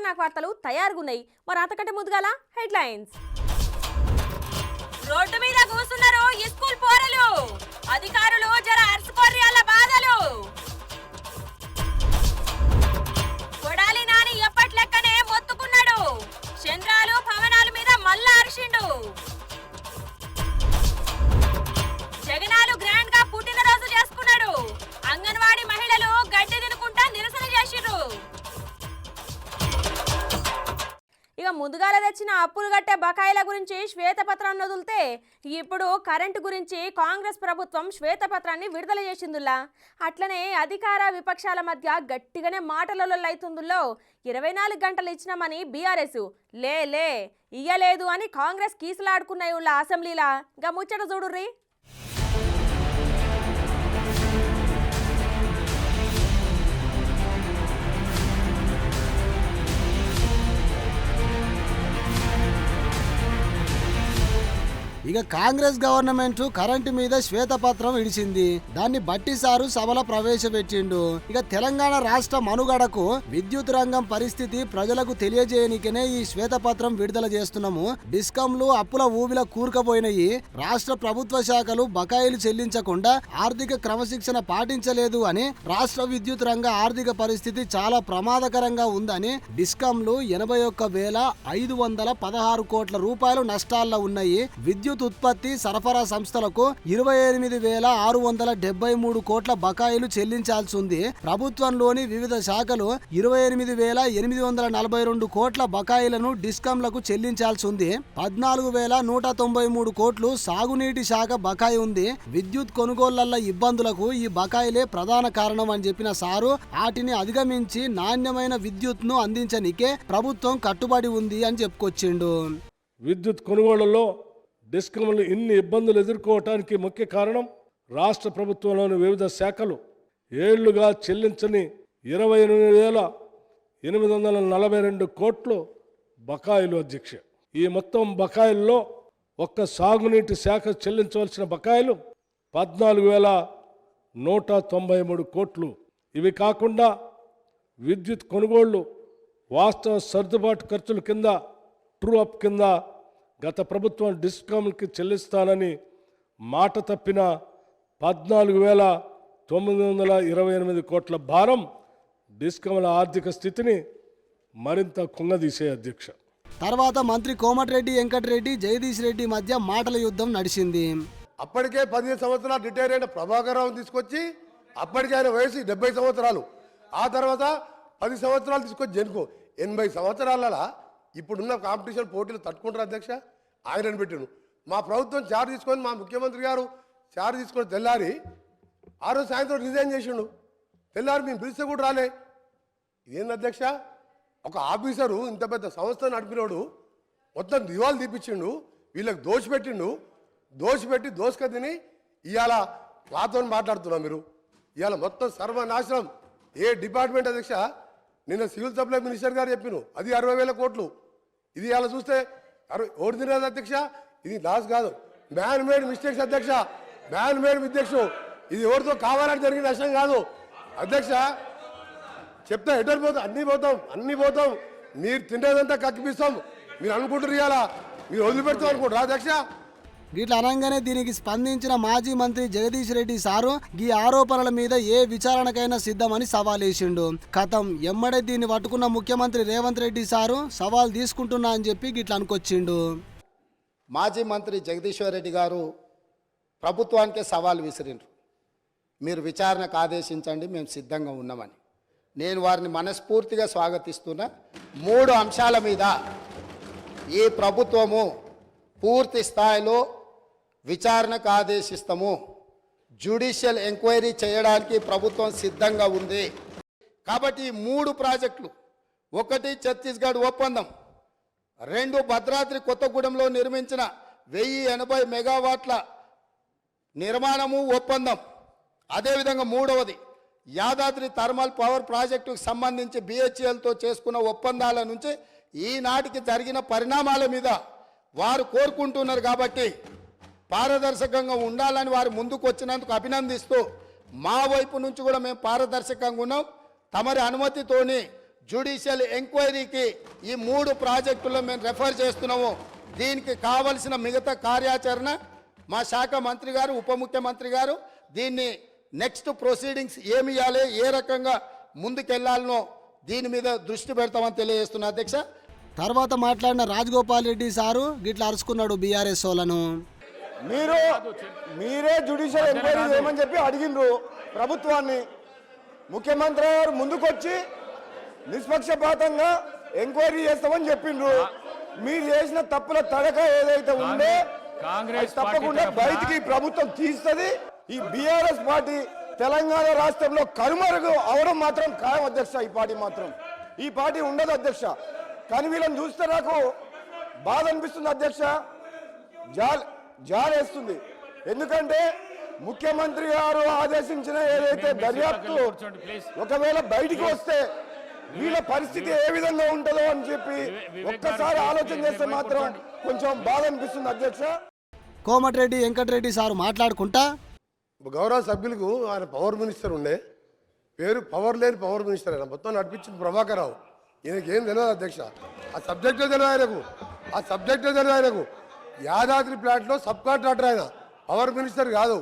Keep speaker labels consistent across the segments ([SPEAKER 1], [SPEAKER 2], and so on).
[SPEAKER 1] ఖతర్నాక్ వార్తలు తయారుగున్నాయి. మరి అంతకంటే ముందుగాల హెడ్లైన్స్. రోడ్డు మీద కూసున్నారు ఈ స్కూల్ పోరలు, అధికారులు జర అర్సుకోర్యాల బాధలు. కొడాలి నాని ఎప్పట్లెక్కనే మొత్తుకున్నాడు, చంద్రాలు భవనాల మీద మళ్ళా అరిచిండు. జగనాలు గ్రాండ్ గా పుట్టినరోజు చేసుకున్నాడు, అంగన్వాడీ మహిళలు గడ్డి తినుకుంటా నిరసన చేసిర్రు. ఇక ముందుగాల తెచ్చిన అప్పులు కట్టే బకాయిల గురించి శ్వేతపత్రాన్ని వదిలితే ఇప్పుడు కరెంటు గురించి కాంగ్రెస్ ప్రభుత్వం శ్వేతపత్రాన్ని విడుదల చేసిందుల్లా. అట్లనే అధికార విపక్షాల మధ్య గట్టిగానే మాటలలో అవుతుందుల్లో 24 గంటలు ఇచ్చినామని బీఆర్ఎస్ లే ఇయ్యలేదు అని కాంగ్రెస్ కీసులాడుకున్నాయి ఉళ్ళ అసెంబ్లీలా. ఇంకా ముచ్చట చూడుర్రి.
[SPEAKER 2] ఇక కాంగ్రెస్ గవర్నమెంట్ కరెంటు మీద శ్వేతపత్రం ఇడిచింది. దాన్ని బట్టి సారు సభలో ప్రవేశపెట్టిండు. ఇక తెలంగాణ రాష్ట్ర మనుగడకు విద్యుత్ రంగం పరిస్థితి ప్రజలకు తెలియజేయనికనే ఈ శ్వేతపత్రం విడుదల చేస్తున్నాము. డిస్కంలు అప్పుల ఊబిల కూరుకుపోయినాయి. రాష్ట్ర ప్రభుత్వ శాఖలు బకాయిలు చెల్లించకుండా ఆర్థిక క్రమశిక్షణ పాటించలేదు అని, రాష్ట్ర విద్యుత్ రంగ ఆర్థిక పరిస్థితి చాలా ప్రమాదకరంగా ఉందని, డిస్కంలు 81,516 కోట్ల రూపాయలు నష్టాల్లో ఉన్నాయి. విద్యుత్ ఉత్పత్తి సరఫరా సంస్థలకు 28,673 కోట్ల బకాయిలు చెల్లించాల్సి ఉంది. ప్రభుత్వంలోని వివిధ శాఖలు 28,842 కోట్ల బకాయిలను డిస్కంలకు చెల్లించాల్సి ఉంది. 14,193 కోట్లు సాగునీటి శాఖ బకాయి ఉంది. విద్యుత్ కొనుగోళ్ల ఇబ్బందులకు ఈ బకాయిలే ప్రధాన కారణం అని చెప్పిన సారు, వాటిని అధిగమించి నాణ్యమైన విద్యుత్ ను అందించనికే ప్రభుత్వం కట్టుబడి ఉంది అని చెప్పుకొచ్చిండు.
[SPEAKER 3] విద్యుత్ కొనుగోళ్లలో డిస్కంలు ఇన్ని ఇబ్బందులు ఎదుర్కోవటానికి ముఖ్య కారణం రాష్ట్ర ప్రభుత్వంలోని వివిధ శాఖలు ఏళ్లుగా చెల్లించని 28,842 కోట్లు బకాయిలు అధ్యక్ష. ఈ మొత్తం బకాయిల్లో ఒక్క సాగునీటి శాఖ చెల్లించవలసిన బకాయిలు 14,193 కోట్లు. ఇవి కాకుండా విద్యుత్ కొనుగోళ్లు వాస్తవ సర్దుబాటు ఖర్చుల కింద ట్రూ అప్ కింద గత ప్రభుత్వం డిస్కామ్కి చెల్లిస్తానని మాట తప్పిన 14,928 కోట్ల భారం డిస్కామ్ల ఆర్థిక స్థితిని మరింత కుంగదీసే అధ్యక్ష.
[SPEAKER 2] తర్వాత మంత్రి కోమటిరెడ్డి వెంకటరెడ్డి జగదీష్ రెడ్డి మధ్య మాటల యుద్ధం నడిచింది.
[SPEAKER 4] అప్పటికే 15 సంవత్సరాలు రిటైర్ అయిన ప్రభాకర్ రావు తీసుకొచ్చి, అప్పటికే ఆయన వయసు 70 సంవత్సరాలు, ఆ తర్వాత 10 సంవత్సరాలు తీసుకొచ్చి జనుకో 80 సంవత్సరాల ఇప్పుడున్న కాంపిటీషన్ పోటీలు తట్టుకుంటారు అధ్యక్ష. ఆయనను పెట్టాను. మా ప్రభుత్వం చార్జ్ తీసుకొని, మా ముఖ్యమంత్రి గారు చార్జ్ తీసుకొని తెల్లారి ఆ రోజు సాయంత్రం రిజైన్ చేసిండు. తెల్లారి మేము పిలిస్తే కూడా రాలే. ఇదేంది అధ్యక్ష? ఒక ఆఫీసరు ఇంత పెద్ద సంస్థ నడిపినోడు మొత్తం దివాలు తీపిచ్చిండు, వీళ్ళకి దోషపెట్టి దోసుక తిని ఇవాళ మాతో మాట్లాడుతున్నాం. మీరు ఇవాళ మొత్తం సర్వనాశనం. ఏ డిపార్ట్మెంట్ అధ్యక్ష? నిన్న సివిల్ సప్లై మినిస్టర్ గారు చెప్పిను అది 60,000 కోట్లు. ఇది ఇలా చూస్తే ఓడి తినదు అధ్యక్ష. ఇది లాస్ కాదు, మ్యాన్ మేడ్ మిస్టేక్స్ అధ్యక్ష, మ్యాన్ మేడ్ మిస్టేక్స్. ఇది ఎవరితో కావాలని జరిగిన నష్టం కాదు అధ్యక్ష. చెప్తా ఎటర్ పోతాం, అన్ని పోతాం. మీరు తినేదంతా కక్కిపిస్తాం. మీరు అనుకుంటారు ఇవాళ మీరు వదిలిపెడతాం అనుకుంటారు అధ్యక్ష.
[SPEAKER 2] ఇట్లా అనగానే దీనికి స్పందించిన మాజీ మంత్రి జగదీష్ రెడ్డి సారు ఈ ఆరోపణల మీద ఏ విచారణకైనా సిద్ధమని సవాలేసిండు. కథం ఎమ్మడే దీన్ని పట్టుకున్న ముఖ్యమంత్రి రేవంత్ రెడ్డి సారు సవాల్ తీసుకుంటున్నా అని చెప్పి గిట్లా అనుకొచ్చిండు.
[SPEAKER 5] మాజీ మంత్రి జగదీశ్వర్ రెడ్డి గారు ప్రభుత్వానికే సవాల్ విసిరిండ్రు. మీరు విచారణకు ఆదేశించండి, మేము సిద్ధంగా ఉన్నామని. నేను వారిని మనస్ఫూర్తిగా స్వాగతిస్తున్నా. 3 అంశాల మీద ఈ ప్రభుత్వము పూర్తి స్థాయిలో విచారణకు ఆదేశిస్తాము. జ్యుడిషియల్ ఎంక్వైరీ చేయడానికి ప్రభుత్వం సిద్ధంగా ఉంది. కాబట్టి 3 ప్రాజెక్టులు, 1 ఛత్తీస్గఢ్ ఒప్పందం, 2 భద్రాద్రి కొత్తగూడెంలో నిర్మించిన 1080 మెగావాట్ల నిర్మాణము ఒప్పందం, అదేవిధంగా 3వది యాదాద్రి థర్మల్ పవర్ ప్రాజెక్టుకు సంబంధించి BHELతో చేసుకున్న ఒప్పందాల నుంచి ఈనాటికి జరిగిన పరిణామాల మీద వారు కోరుకుంటున్నారు. కాబట్టి పారదర్శకంగా ఉండాలని వారు ముందుకు వచ్చినందుకు అభినందిస్తూ, మా వైపు నుంచి కూడా మేము పారదర్శకంగా ఉన్నాం. తమరి అనుమతితోని జ్యుడిషియల్ ఎంక్వైరీకి ఈ 3 ప్రాజెక్టుల్లో మేము రెఫర్ చేస్తున్నాము. దీనికి కావలసిన మిగతా కార్యాచరణ మా శాఖ మంత్రి గారు, ఉప ముఖ్యమంత్రి గారు దీన్ని నెక్స్ట్ ప్రొసీడింగ్స్ ఏమి ఇవ్వాలి, ఏ రకంగా ముందుకెళ్లాలనో దీని మీద దృష్టి పెడతామని తెలియజేస్తున్నా అధ్యక్ష.
[SPEAKER 2] తర్వాత మాట్లాడిన రాజగోపాల్ రెడ్డి సారు గిట్లా అరుచుకున్నాడు బీఆర్ఎస్ వాళ్ళను.
[SPEAKER 6] మీరే జ్యుడిషియల్ ఎంక్వైరీ చేయమని చెప్పి అడిగిండ్రు ప్రభుత్వాన్ని. ముఖ్యమంత్రి గారు ముందుకొచ్చి నిష్పక్షపాతంగా ఎంక్వైరీ చేస్తామని చెప్పిండ్రు. మీరు చేసిన తప్పుల తడక ఏదైతే ఉందో అది తప్పకుండా బయటికి ప్రభుత్వం తీస్తుంది. ఈ బీఆర్ఎస్ పార్టీ తెలంగాణ రాష్ట్రంలో కనుమరుగు అవడం మాత్రం ఖాయం అధ్యక్ష. ఈ పార్టీ ఉండదు అధ్యక్ష. కానీ వీళ్ళని చూస్తే నాకు బాధ అనిపిస్తుంది అధ్యక్ష, జాలేస్తుంది. ఎందుకంటే ముఖ్యమంత్రి గారు ఆదేశించిన ఏదైతే దర్యాప్తు ఒకవేళ బయటికి వస్తే వీళ్ళ పరిస్థితి ఏ విధంగా ఉంటుందో అని చెప్పి ఒక్కసారి ఆలోచన చేస్తే మాత్రం కొంచెం బాధ అనిపిస్తుంది అధ్యక్ష.
[SPEAKER 2] కోమటిరెడ్డి వెంకటరెడ్డి సారు మాట్లాడుకుంటా
[SPEAKER 4] గౌరవ సభ్యులకు ఆయన పవర్ మినిస్టర్ ఉండే పేరు పవర్ లేని పవర్ మినిస్టర్. ఆయన మొత్తం నడిపించింది ప్రభాకర్ రావు. ఈయనకి ఏం తెలియదు అధ్యక్ష. ఆ సబ్జెక్టే తెలియదు ఆయనకు. యాదాద్రి ప్లాంట్లో సబ్ కాంట్రాక్టర్ ఆయన, పవర్ మినిస్టర్ కాదు.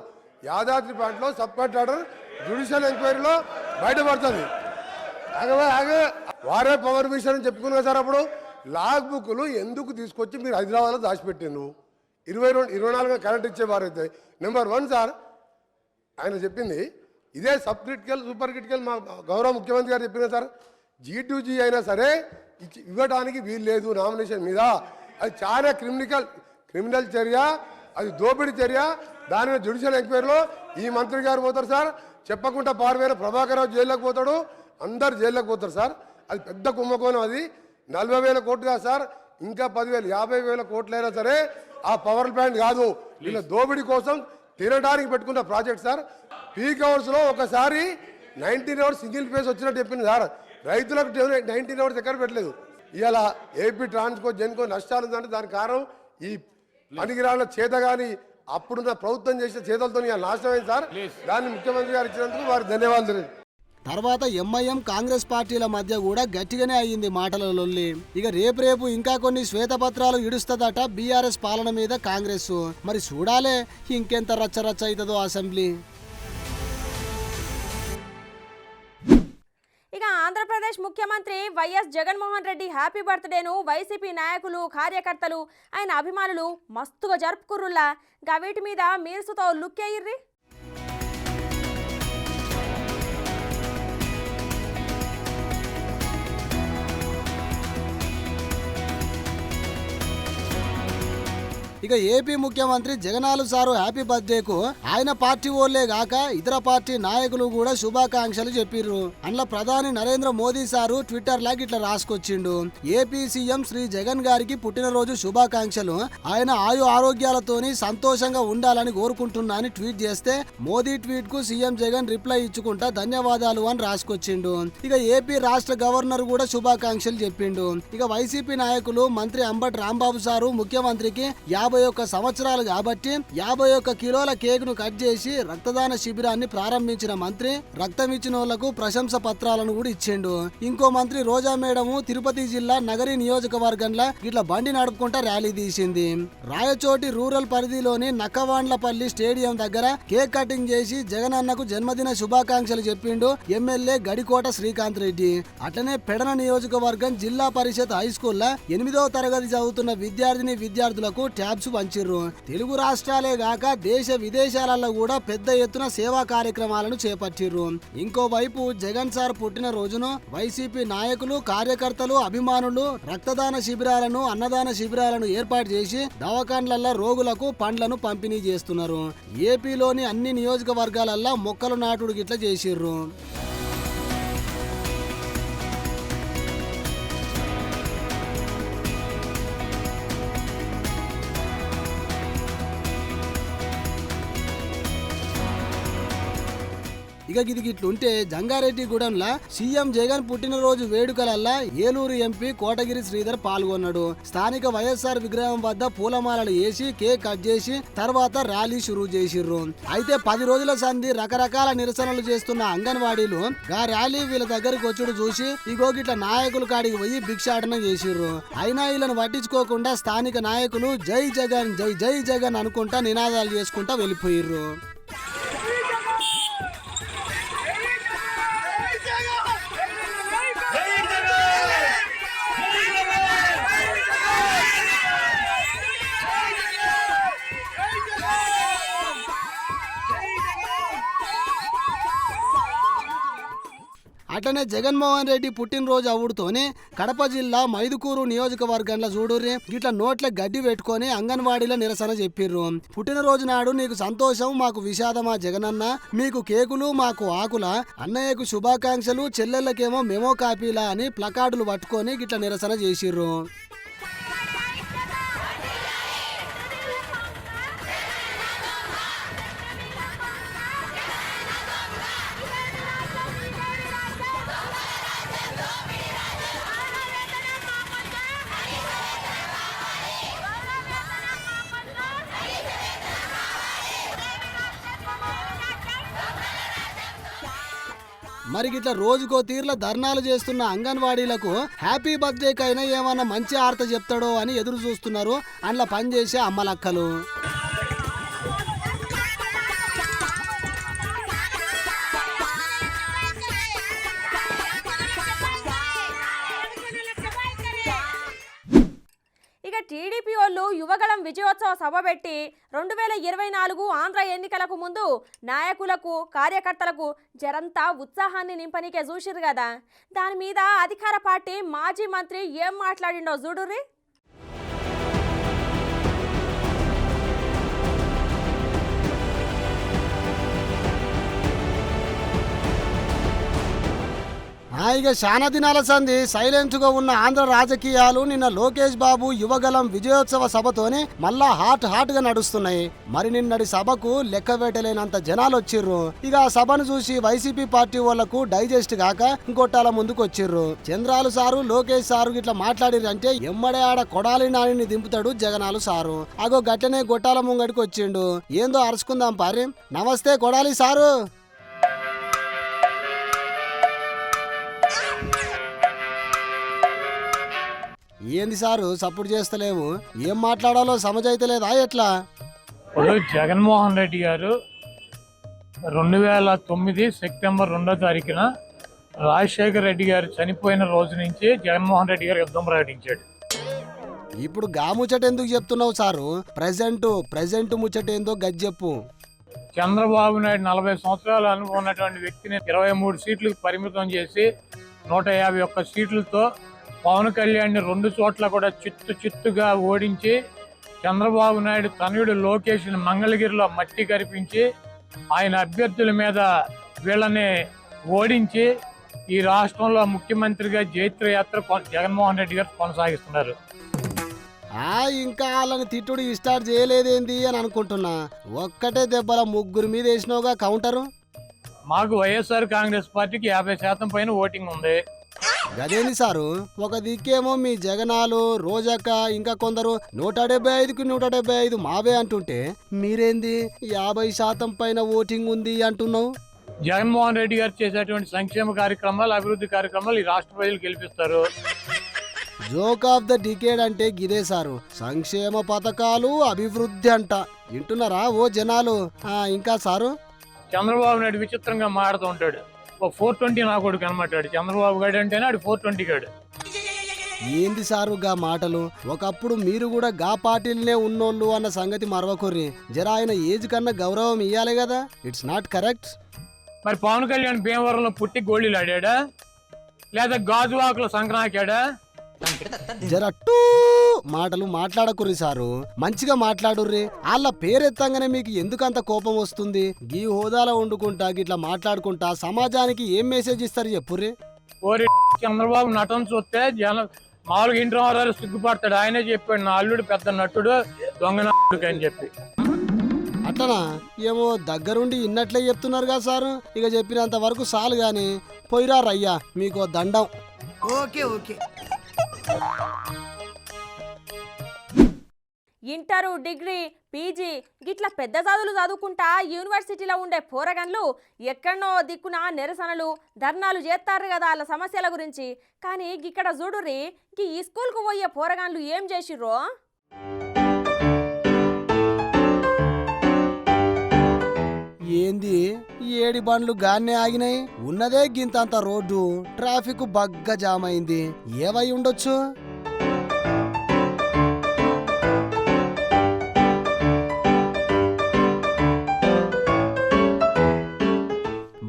[SPEAKER 4] యాదాద్రి ప్లాంట్లో సబ్ కాంట్రాక్టర్ జ్యుడిషియల్ ఎంక్వైరీలో బయటపడుతుంది. వారే పవర్ మినిస్టర్ అని చెప్పుకున్నారు సార్. అప్పుడు లాగ్ బుక్లు ఎందుకు తీసుకొచ్చి మీరు హైదరాబాద్లో దాచిపెట్టిండ్రు? 24 కరెంట్ ఇచ్చేవారైతే నెంబర్ 1 సార్ ఆయన చెప్పింది ఇదే సబ్ క్రిటికల్ సూపర్ క్రిటికల్. మా గౌరవ ముఖ్యమంత్రి గారు చెప్పిన సార్, G2G అయినా సరే ఇవ్వడానికి వీలు లేదు నామినేషన్ మీద. అది చాలా క్రిమినల్ చర్య, అది దోపిడీ చర్య. దాని మీద జ్యుడిషియల్ ఎంక్వైరీలో ఈ మంత్రి గారు పోతారు సార్, చెప్పకుండా పారిపోయిన ప్రభాకర్ రావు జైల్లోకి పోతాడు, అందరు జైల్లోకి పోతారు సార్. అది పెద్ద కుంభకోణం. అది 40,000 కోట్లు కాదు సార్, ఇంకా 10,000 50,000 కోట్లు అయినా సరే ఆ పవర్ ప్లాంట్ కాదు, వీళ్ళ దోపిడీ కోసం తినడానికి పెట్టుకున్న ప్రాజెక్ట్ సార్. పీక్ అవర్స్లో ఒకసారి 19 అవర్స్ సింగిల్ ఫేజ్ వచ్చినట్టు చెప్పింది సార్. రైతులకు 19 అవర్స్ ఎక్కడ పెట్టలేదు. ఇవాళ ఏపీ ట్రాన్స్కో జెన్కో నష్టాలు ఉందంటే దానికి కారణం ఈ పనికిరాళ్ళ చేత కానీ అప్పుడున్న ప్రభుత్వం చేసిన చేతలతో ఇవాళ నాశనమైంది సార్. దాన్ని ముఖ్యమంత్రి గారు ఇచ్చినందుకు వారికి ధన్యవాదాలు.
[SPEAKER 2] తర్వాత ఎంఐఎం కాంగ్రెస్ పార్టీల మధ్య కూడా గట్టిగానే అయ్యింది మాటల లొల్లి. ఇక రేపు ఇంకా కొన్ని శ్వేతపత్రాలు ఇడుస్తుందట బీఆర్ఎస్ పాలన మీద కాంగ్రెస్. మరి చూడాలే ఇంకెంత రచ్చరచ్చ అవుతుందో అసెంబ్లీ.
[SPEAKER 1] ఇక ఆంధ్రప్రదేశ్ ముఖ్యమంత్రి వైఎస్ జగన్మోహన్ రెడ్డి హ్యాపీ బర్త్డేను వైసీపీ నాయకులు, కార్యకర్తలు, ఆయన అభిమానులు మస్తుగా జరుపుకుర్రులా. వీటి మీద మీర్సుతో లుక్ అయ్యిర్రి.
[SPEAKER 2] ఇక ఏపీ ముఖ్యమంత్రి జగనాలు సారు హ్యాపీ బర్త్డేకు ఆయన పార్టీ ఓళ్లే గాక ఇతర పార్టీ నాయకులు కూడా శుభాకాంక్షలు చెప్పిర్రు. అందులో ప్రధాని నరేంద్ర మోదీ సారు ట్విట్టర్ లాగా ఇట్లా రాసుకొచ్చిండు. ఏపీ సీఎం శ్రీ జగన్ గారికి పుట్టినరోజు శుభాకాంక్షలు, ఆయన ఆయు ఆరోగ్యాలతోని సంతోషంగా ఉండాలని కోరుకుంటున్నా అని ట్వీట్ చేస్తే మోదీ ట్వీట్ కు సీఎం జగన్ రిప్లై ఇచ్చుకుంటా ధన్యవాదాలు అని రాసుకొచ్చిండు. ఇక ఏపీ రాష్ట్ర గవర్నర్ కూడా శుభాకాంక్షలు చెప్పిండు. ఇక వైసీపీ నాయకులు మంత్రి అంబటి రాంబాబు సారు ముఖ్యమంత్రికి 51 సంవత్సరాలు కాబట్టి 51 కిలోల కేక్ ను కట్ చేసి రక్తదాన శిబిరాన్ని ప్రారంభించిన మంత్రి రక్తం ఇచ్చిన వాళ్లకు ప్రశంస పత్రాలను కూడా ఇచ్చిండు. ఇంకో మంత్రి రోజా మేడము తిరుపతి జిల్లా నగరి నియోజకవర్గంలో ఇట్లా బండి నడుపుకుంటా ర్యాలీ తీసింది. రాయచోటి రూరల్ పరిధిలోని నక్కవాండ్లపల్లి స్టేడియం దగ్గర కేక్ కటింగ్ చేసి జగన్ అన్నకు జన్మదిన శుభాకాంక్షలు చెప్పిండు ఎమ్మెల్యే గడికోట శ్రీకాంత్ రెడ్డి. అట్లనే పెడన నియోజకవర్గం జిల్లా పరిషత్ హై స్కూల్లో 8వ తరగతి చదువుతున్న విద్యార్థులకు ట్యాబ్స్ పంచిర్రు. తెలుగు రాష్ట్రాలే గాక దేశ విదేశాలలో కూడా పెద్ద ఎత్తున సేవా కార్యక్రమాలను చేపట్టిర్రు. ఇంకోవైపు జగన్ సార్ పుట్టిన రోజును వైసీపీ నాయకులు, కార్యకర్తలు, అభిమానులు రక్తదాన శిబిరాలను, అన్నదాన శిబిరాలను ఏర్పాటు చేసి దవాఖాన్లలో రోగులకు పండ్లను పంపిణీ చేస్తున్నారు. ఏపీలోని అన్ని నియోజకవర్గాలల్లో మొక్కలు నాటుడు గిట్ల చేసిర్రు. ఇక ఇక ఇది ఇట్లుంటే జంగారెడ్డిగూడెంలో సీఎం జగన్ పుట్టినరోజు వేడుకలల్లా ఏలూరు ఎంపీ కోటగిరి శ్రీధర్ పాల్గొన్నాడు. స్థానిక వైఎస్ఆర్ విగ్రహం వద్ద పూలమాలలు వేసి కేక్ కట్ చేసి తర్వాత ర్యాలీ షురూ చేసిర్రు. అయితే 10 రోజుల సంధి రకరకాల నిరసనలు చేస్తున్న అంగన్వాడీలు ఆ ర్యాలీ వీళ్ళ దగ్గరకు వచ్చుడు చూసి ఇగో గిట్ల నాయకుల కాడికి పోయి భిక్షాటన చేసిర్రు. అయినా వీళ్ళని పట్టించుకోకుండా స్థానిక నాయకులు జై జగన్ జై జై జగన్ అనుకుంటా నినాదాలు చేసుకుంటా వెళ్ళిపోయిర్రు. అట్లనే జగన్మోహన్ రెడ్డి పుట్టినరోజు అవుడుతోనే కడప జిల్లా మైదుకూరు నియోజకవర్గంలో చూడుర్రి గిట్ల నోట్ల గడ్డి పెట్టుకొని అంగన్వాడీలో నిరసన చెప్పిర్రు. పుట్టినరోజు నాడు నీకు సంతోషం మాకు విషాదమా జగనన్న, మీకు కేకులు మాకు ఆకుల, అన్నయ్యకు శుభాకాంక్షలు చెల్లెళ్ళకేమో మెమో కాపీలా అని ప్లకార్డులు పట్టుకొని గిట్ల నిరసన చేసిర్రు. మరి గిట్ల రోజుకో తీర్ల ధర్నాలు చేస్తున్న అంగన్వాడీలకు హ్యాపీ బర్త్డేకైనా ఏమన్నా మంచి ఆర్త చెప్తాడో అని ఎదురు చూస్తున్నారు అందులో పనిచేసే అమ్మలక్కలు.
[SPEAKER 1] ఇక టీడీపీ వాళ్ళు యువగళం విజయోత్సవ సభ పెట్టి 2024 ఆంధ్ర ఎన్నికలకు ముందు నాయకులకు కార్యకర్తలకు జరంతా ఉత్సాహాన్ని నింపనీకే చూసిరు కదా. దాని మీద అధికార పార్టీ మాజీ మంత్రి ఏం మాట్లాడిండో చూడుర్రి.
[SPEAKER 2] ఇక శానా దినాల సంధి సైలెంట్ గా ఉన్న ఆంధ్ర రాజకీయాలు నిన్న లోకేష్ బాబు యువగలం విజయోత్సవ సభతోనే మళ్ళా హాట్ గా నడుస్తున్నాయి. మరి నిన్నటి సభకు లెక్క పెట్టలేనంత జనాలు వచ్చిర్రు. ఇక ఆ సభను చూసి వైసీపీ పార్టీ వాళ్లకు డైజెస్ట్ గాక ఇంకొట్టాల ముందుకు వచ్చిర్రు. చంద్రాలు సారు లోకేష్ సారు ఇట్లా మాట్లాడిరంటే ఎమ్మడే ఆడ కొడాలి నానిని దింపుతాడు జగనాలు సారు. అగో గట్టనే గొట్టాల ముంగడికి వచ్చిండు. ఏందో అరుచుకుందాం పారి. నమస్తే కొడాలి సారు. ఏంది సారు సపోర్ట్ చేస్తలేవు, ఏం మాట్లాడాలో సమజైతే లేదా ఎట్లా?
[SPEAKER 7] ఇప్పుడు జగన్మోహన్ రెడ్డి గారు 2009 సెప్టెంబర్ 2వ తారీఖున రాజశేఖర రెడ్డి గారు చనిపోయిన రోజు నుంచి జగన్మోహన్ రెడ్డి గారు యుద్ధం ప్రకటించాడు.
[SPEAKER 2] ఇప్పుడు గా ముచ్చట ఎందుకు చెప్తున్నావు సారు? ప్రెజెంట్ ముచ్చట ఏందో గది చెప్పు.
[SPEAKER 7] చంద్రబాబు నాయుడు 40 సంవత్సరాలు అనుభవం ఉన్నటువంటి వ్యక్తిని 23 సీట్లకు పరిమితం చేసి 151 సీట్లతో పవన్ కళ్యాణ్ని 2 చోట్ల కూడా చిత్తుగా ఓడించి చంద్రబాబు నాయుడు తనయుడు లోకేష్ని మంగళగిరిలో మట్టి కరిపించి ఆయన అభ్యర్థుల మీద వీళ్ళని ఓడించి ఈ రాష్ట్రంలో ముఖ్యమంత్రిగా జైత్రయాత్ర జగన్మోహన్ రెడ్డి గారు కొనసాగిస్తున్నారు.
[SPEAKER 2] ఇంకా వాళ్ళని తిట్టుడు స్టార్ట్ చేయలేదేంది అని అనుకుంటున్నా. ఒక్కటే దెబ్బల 3 మీద వేసినావుగా కౌంటరు.
[SPEAKER 7] మాకు వైఎస్ఆర్ కాంగ్రెస్ పార్టీకి 50% పైన ఓటింగ్ ఉంది.
[SPEAKER 2] గదేంది సారు, ఒక దిక్కేమో మీ జగనాలు రోజక్క ఇంకా కొందరు 175కి 175 మావే అంటుంటే మీరేంది 50% పైన ఓటింగ్ ఉంది అంటున్నావు.
[SPEAKER 7] జగన్మోహన్ రెడ్డి గారు చేసేటువంటి సంక్షేమ కార్యక్రమాలు అభివృద్ధి కార్యక్రమాలు ఈ రాష్ట్ర ప్రజలు గెలిపిస్తారు.
[SPEAKER 2] జోక్ ఆఫ్ ద డికేడ్ అంటే గిదే సారు, సంక్షేమ పథకాలు అభివృద్ధి అంట. వింటున్నారా ఓ జనాలు? ఇంకా సారు
[SPEAKER 7] చంద్రబాబు నాయుడు విచిత్రంగా మాడుతూ ఉంటాడు. 420 నా కొడుకు అనమాటాడు. చంద్రబాబు గారు అంటేనే ఆడు 420 గాడు.
[SPEAKER 2] ఏంది సారు గా మాటలు? ఒకప్పుడు మీరు కూడా గా పార్టీలనే ఉన్నోళ్ళు అన్న సంగతి మరవకుర్రి. జర ఆయన ఏజ్ కన్నా గౌరవం ఇయ్యాలి కదా. It's not correct.
[SPEAKER 7] మరి పవన్ కళ్యాణ్ భీమవరంలో పుట్టి గోళీలు ఆడాడా లేదా గాజువాకలో సంక్రాంతాడా?
[SPEAKER 2] జర టూ మాటలు మాట్లాడకుర్రి సారు, మంచిగా మాట్లాడుర్రి. వాళ్ళ పేరెత్తంగానే మీకు ఎందుకంత కోపం వస్తుంది? గీ హోదాలో వండుకుంటా గిట్లా మాట్లాడుకుంటా సమాజానికి ఏం మెసేజ్ ఇస్తారు చెప్పుర్రి.
[SPEAKER 7] ఓరి చంద్రబాబు నటన చూస్తే జనం మామూలుగా ఇంటి రామారావు సిగ్గుపడతాడు. ఆయనే చెప్పాడు నా అల్లుడు పెద్ద నటుడు దొంగ నటుడు అని చెప్పి.
[SPEAKER 2] అట్లనా ఏమో దగ్గరుండి ఇన్నట్లే చెప్తున్నారుగా సారు. ఇక చెప్పినంత వరకు చాలు గాని పోయిరా రయ్యా, మీకు దండం.
[SPEAKER 8] Okay okay.
[SPEAKER 1] Inter, degree, PG గిట్లా పెద్ద చదువులు చదువుకుంటా యూనివర్సిటీలో ఉండే పోరగన్లు ఎక్కడనో దిక్కున నిరసనలు ధర్నాలు చేస్తారు కదా వాళ్ళ సమస్యల గురించి. కానీ ఇక్కడ చూడుర్రి, ఈ స్కూల్కు పోయే పోరగాన్లు ఏం చేసిర్రో.
[SPEAKER 2] ఏంది ఏడి బండ్లు గాన్నే ఆగినాయి, ఉన్నదే గింతంత రోడ్డు, ట్రాఫిక్ బగ్గ జామ్ అయింది. ఏవై ఉండొచ్చు?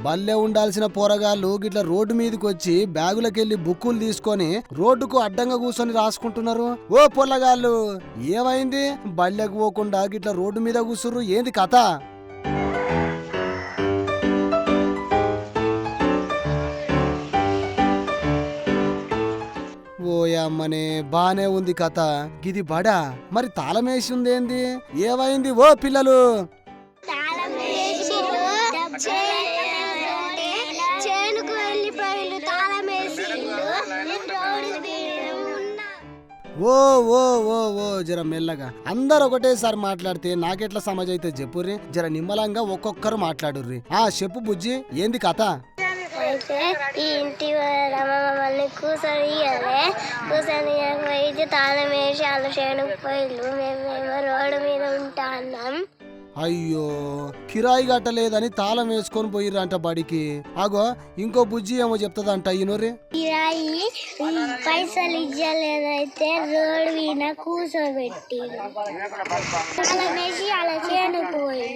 [SPEAKER 2] బల్లె ఉండాల్సిన పోరగాళ్ళు గిట్ల రోడ్డు మీదకి వచ్చి బ్యాగులకెళ్ళి బుక్కులు తీసుకొని రోడ్డుకు అడ్డంగా కూర్చొని రాసుకుంటున్నారు. ఓ పొల్లగాళ్ళు, ఏమైంది? బల్లెకు పోకుండా గిట్ల రోడ్డు మీద కూర్చుర్రు, ఏంది కథ? ఓయమ్మనే, బానే ఉంది కథ. గిది బడా, మరి తాళమేసి ఉందేంది? ఏమైంది ఓ పిల్లలు? ఓ ఓ ఓ ఓ జర మెల్లగా, అందరు ఒకటేసారి మాట్లాడితే నాకెట్లా సమాజ్ అయితే చెప్పుర్రి. జర నిమ్మలంగా ఒక్కొక్కరు మాట్లాడుర్రి. చెప్పు బుజ్జి, ఏంది కథ?
[SPEAKER 9] అయితే ఈ ఇంటి మమ్మల్ని కూర్చొని పోయి తాళం వేసి వాళ్ళ చేనుకు పోయిళ్ళు. మేమేమో రోడ్డు మీద ఉంటా అన్నాం.
[SPEAKER 2] అయ్యో, కిరాయి గట్టలేదని తాళం వేసుకొని పోయిర్రంట బడికి. అగో ఇంకో బుజ్జి ఏమో చెప్తుందంట ఈనోరి.
[SPEAKER 9] కిరాయి పైసలు ఇవ్వలేదైతే రోడ్డు మీద కూర్చోబెట్టి తాళం వేసి వాళ్ళ చేనుకు పోయి.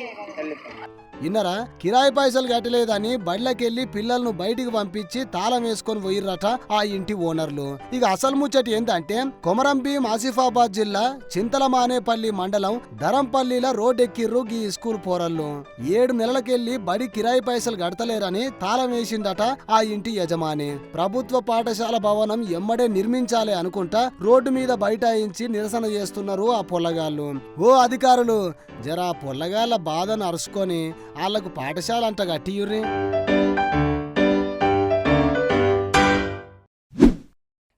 [SPEAKER 2] ఇన్నరా, కిరాయి పైసలు కట్టలేదని బడిలోకెళ్ళి పిల్లలను బయటికి పంపించి తాళం వేసుకొని పోయిర్రట ఆ ఇంటి ఓనర్లు. ఇక అసలు ముచ్చటి ఏంటంటే, కొమరంభీం ఆసిఫాబాద్ జిల్లా చింతలమానేపల్లి మండలం ధరంపల్లిలో రోడ్డెక్కిర్రు ఈ స్కూల్ పోరళ్ళు. 7 నెలలకెళ్ళి బడి కిరాయి పైసలు కడతలేరని తాళం వేసిందట ఆ ఇంటి యజమాని. ప్రభుత్వ పాఠశాల భవనం ఎమ్మడే నిర్మించాలి అనుకుంటా రోడ్డు మీద బైఠాయించి నిరసన చేస్తున్నారు ఆ పొల్లగాళ్ళు. ఓ అధికారులు, జరా పొల్లగాళ్ళ బాధను అరుచుకొని వాళ్ళకు పాఠశాల అంట కట్టియుర్రి.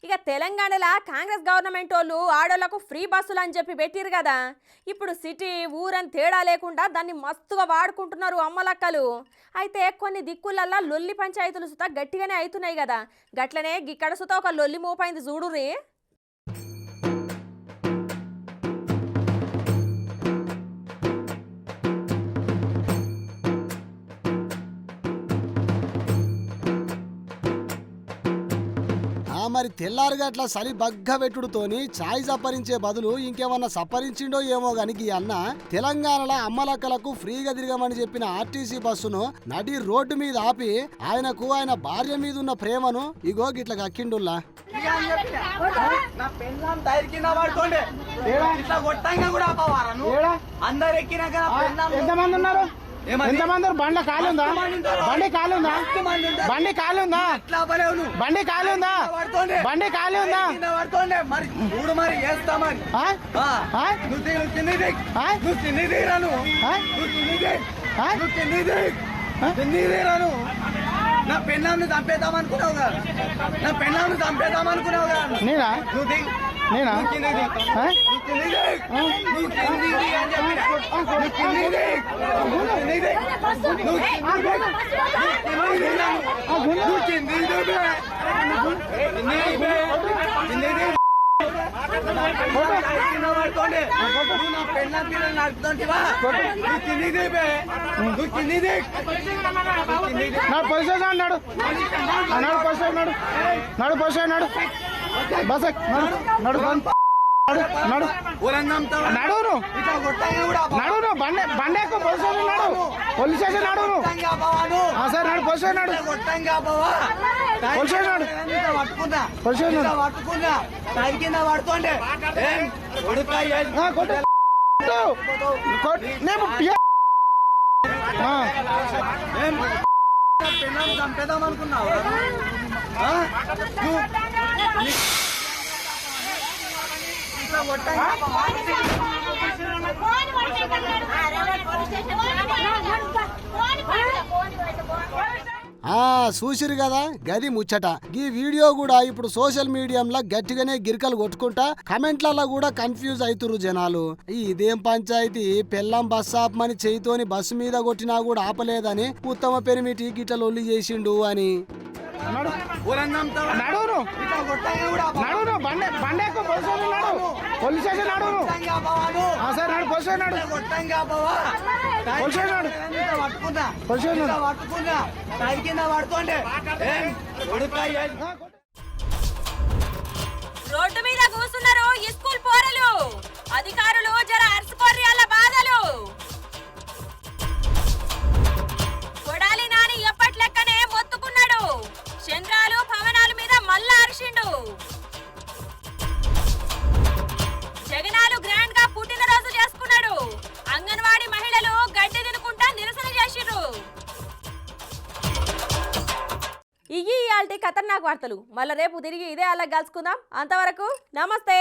[SPEAKER 1] ఇక తెలంగాణలో కాంగ్రెస్ గవర్నమెంట్ వాళ్ళు ఆడోళ్లకు ఫ్రీ బస్సులు అని చెప్పి పెట్టిరు కదా. ఇప్పుడు సిటీ ఊరని తేడా లేకుండా దాన్ని మస్తుగా వాడుకుంటున్నారు అమ్మలక్కలు. అయితే కొన్ని దిక్కులల్లా లొల్లి పంచాయతీలు సుతా గట్టిగానే అవుతున్నాయి కదా. గట్లనే గిక్కడ సుతా ఒక లొల్లి మోపైంది చూడుర్రి.
[SPEAKER 2] మరి తెల్లారుగా అట్లా సలి బగ్గ పెట్టుడుతోని చాయ్ సప్పరించే బదులు ఇంకేమన్నా సప్పరించిండో ఏమో గాని ఈ అన్న తెలంగాణలో అమ్మలక్కలకు ఫ్రీగా తిరగమని చెప్పిన ఆర్టీసీ బస్సును నడి రోడ్డు మీద ఆపి ఆయనకు ఆయన భార్య మీద ఉన్న ప్రేమను ఇగో గిట్ల కక్కిండుల్లా.
[SPEAKER 10] ఎంతమంది ఉన్నారు? ఎంతమంది? బండి కాలుందా? బండి కాలుందా? బండి కాలుందా? బండి కాలుందా? బండి కాలుందా?
[SPEAKER 8] నా పెన్నాను చంపేద్దామనుకున్నావు కదా, నా పెన్నాను చంపేద్దామనుకున్నావు కదా.
[SPEAKER 10] నేనా? నేనా? నాడు పొజిషన్ అన్నాడు, నాడు పొజిషన్ అన్నాడు, నాడు పొజిషన్ అన్నాడు, బస్ నడు నడు నడును నడును బండి బండి ఎక్కువ పోలీస్ స్టేషన్ నడు, పోలీస్ స్టేషన్ నడును. సార్ నడు పోలీస్ స్టేషన్ నడు, పోలీస్ స్టేషన్ నడు, పోలీస్ స్టేషన్
[SPEAKER 8] చంపేద్దామనుకున్నావు. ఇట్లా
[SPEAKER 2] చూసిరు కదా గది ముచ్చట. ఈ వీడియో కూడా ఇప్పుడు సోషల్ మీడియాలో గట్టిగానే గిరికలు కొట్టుకుంటా కమెంట్లలో కూడా కన్ఫ్యూజ్ అవుతురు జనాలు. ఇదేం పంచాయతీ, పెళ్ళం బస్ ఆపమని చేయితోని బస్సు మీద కొట్టినా కూడా ఆపలేదని ఉత్తమ పెరిమిటి గిట్ల లొల్లి చేసిండు అని.
[SPEAKER 1] రోడ్డు మీద కూస్తున్నారు ఈ స్కూల్ పోరలు. అధికారులు జర అర్సుకోర్రి అల్ల బాధలు. కొడాలి నాని ఎప్పట్లెక్కనే మొత్తుకున్నాడు. చంద్రాలు భవనాల మీద మళ్ళా అరిచిండు. జగనాలు గ్రాండ్ గా పుట్టినరోజు చేసుకున్నాడు. అంగన్వాడీ మహిళలు గడ్డి తినుకుంటా నిరసన చేసిర్రు. ఇయ్యి ఇయాల్టి ఖతర్నాక్ వార్తలు. మళ్ళా రేపు తిరిగి ఇదే అలా కలుసుకుందాం. అంతవరకు నమస్తే.